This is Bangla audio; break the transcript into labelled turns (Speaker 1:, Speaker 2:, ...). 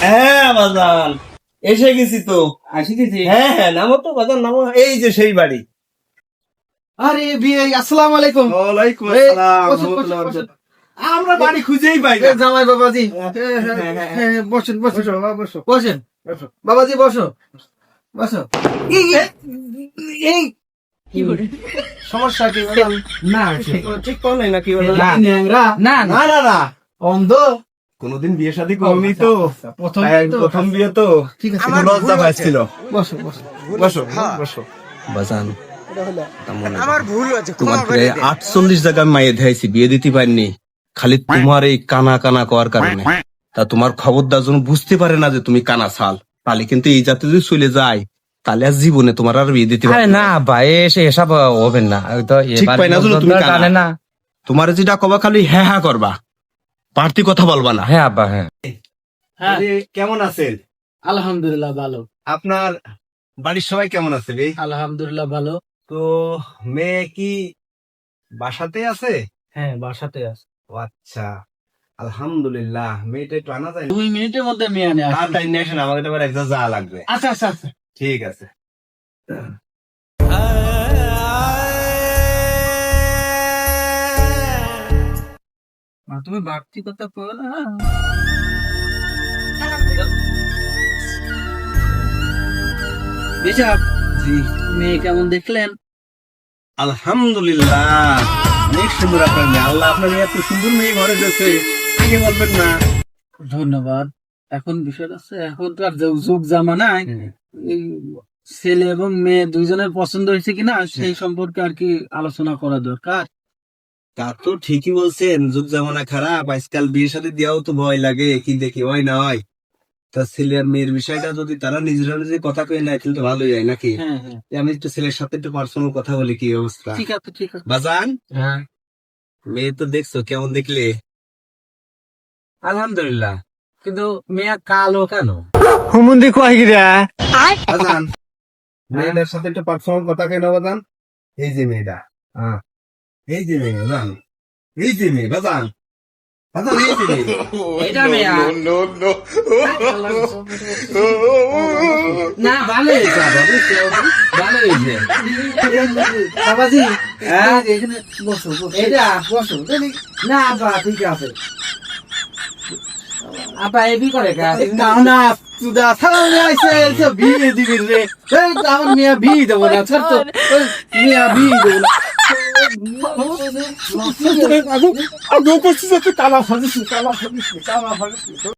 Speaker 1: হ্যাঁ বাজান, এসে গেছি তো। হ্যাঁ হ্যাঁ, নামো তো বাজান, নামো। এই যে সেই বাড়ি।
Speaker 2: আরে বিয়ে, আসসালামু আলাইকুম।
Speaker 1: ওয়ালাইকুম
Speaker 2: এই,
Speaker 1: আসসালাম।
Speaker 2: বসুন, বসুন, বসুন।
Speaker 1: আমরা বাড়ি খুঁজেই পাই না।
Speaker 2: জামাই বাবাজি, বসেন বসেন বসেন, বাবাজি বসো বসো। এই সমস্যা কি বললাম?
Speaker 1: না ঠিক কর নাই নাকি বাজান?
Speaker 2: ন্যাংরা?
Speaker 1: না না না না,
Speaker 2: অন্ধ?
Speaker 1: কোনদিন বিয়ে শাদী করিনি তো,
Speaker 2: প্রথম
Speaker 1: প্রথম বিয়ে তো।
Speaker 2: ঠিক আছে,
Speaker 1: একটু লজ্জা পাচ্ছিল।
Speaker 2: বসো বসো।
Speaker 1: বসো বসো। বাজান,
Speaker 3: আমার ভুল হয়েছে,
Speaker 1: তোমার 48 জায়গায় মাইয়ে ধেয়েছি, বিয়ে দিতে পারিনি, খালি তোমার এই কানা কানা করার কারণে। তা তোমার খবরদার যেন বুঝতে পারে না যে তুমি কানা ছাল, তাহলে কিন্তু এই জাতি যদি চলে যায়, তাহলে আর জীবনে তোমার আর বিয়ে দিতে পারবে
Speaker 4: না ভাই, এসব হবে না।
Speaker 1: ঠিক পাই না যেন তুমি কানা।
Speaker 4: না,
Speaker 1: তোমার যেটা কবা খালি হ্যাঁ হ্যাঁ করবা, বাড়তি কথা বলবা না।
Speaker 4: হ্যাঁ আব্বা, হ্যাঁ।
Speaker 1: কেমন আছেন?
Speaker 2: আলহামদুলিল্লাহ ভালো।
Speaker 1: আপনার বাড়ির সবাই কেমন আছে ভাই?
Speaker 2: আলহামদুলিল্লাহ ভালো।
Speaker 1: তো মেয়ে কি বাসাতে আছে?
Speaker 2: হ্যাঁ, বাসাতে আছে।
Speaker 1: ও আচ্ছা, আলহামদুলিল্লাহ। মেয়েটা একটু আনা যায়?
Speaker 2: 2 মিনিটের মধ্যে মেয়ে আনে আসবে।
Speaker 1: তাড়াতাড়ি নিয়ে আসেন, আমাকে তো আবার একদম যা লাগবে।
Speaker 2: আচ্ছা আচ্ছা আচ্ছা।
Speaker 1: ঠিক আছে।
Speaker 2: তুমি বাড়তি কথা কো না। বিশাপ,
Speaker 1: জি,
Speaker 2: মেয়ে কেমন দেখলেন?
Speaker 1: আলহামদুলিল্লাহ, অনেক সুন্দর আপনার মেয়ে। আল্লাহ আপনার মেয়ে এত সুন্দর মেয়ে ঘরে দিয়েছে, আগে বলবেন না?
Speaker 2: ধন্যবাদ। এখন বিষয় আছে, এখনকার যুগ জামানায় এই ছেলে এবং মেয়ে দুইজনের পছন্দ হয়েছে কিনা সেই সম্পর্কে আর কি আলোচনা করা দরকার।
Speaker 1: তা তো ঠিকই বলছেন, যুগ জামানা খারাপ, আজকাল বিয়ের সাথে দেওয়াও তো ভয় লাগে, কি দেখি হয় না হয়। তা ছেলে আর মেয়ের বিষয়টা যদি তারা নিজেরা নিজে কথা কয়ে নেয়, তাহলে তো ভালোই হয় নাকি?
Speaker 2: হ্যাঁ হ্যাঁ,
Speaker 1: আমি একটু ছেলের সাথে একটু পার্সোনাল কথা বলি, কি অবস্থা?
Speaker 2: ঠিক আছে ঠিক আছে।
Speaker 1: বাজান,
Speaker 2: হ্যাঁ,
Speaker 1: মেয়ে তো দেখছো, কেমন দেখলে?
Speaker 4: আলহামদুলিল্লাহ, কিন্তু মেয়ে কালো কেন?
Speaker 1: বাজান, মেয়েটার সাথে একটু পার্সোনাল কথা কয়ে নাও বাজান। এই যে মেয়েটা, হ্যাঁ, এই যে মেয়ে বাজান, এই যে মেয়ে বাজান, বাজান এই যে মেয়ে।
Speaker 4: এটা মেয়ে না, ভালো হয়েছে আব্বা, বুঝছো? ভালো হয়েছে।
Speaker 2: বাবাজি,
Speaker 4: হ্যাঁ?
Speaker 2: এখানে বসো বসো।
Speaker 4: এটা
Speaker 2: বসো।
Speaker 4: না আব্বা, ঠিক আছে। আব্বা এবি করে কা?
Speaker 2: না তুদা সামনে আইছে তো বিয়ে দিবি রে। এই আমার মিয়া বিয়ে দেবো না, ছাড় তো। মিয়া বিয়ে দেবো না। আগে করছিস, কালা ফালিস।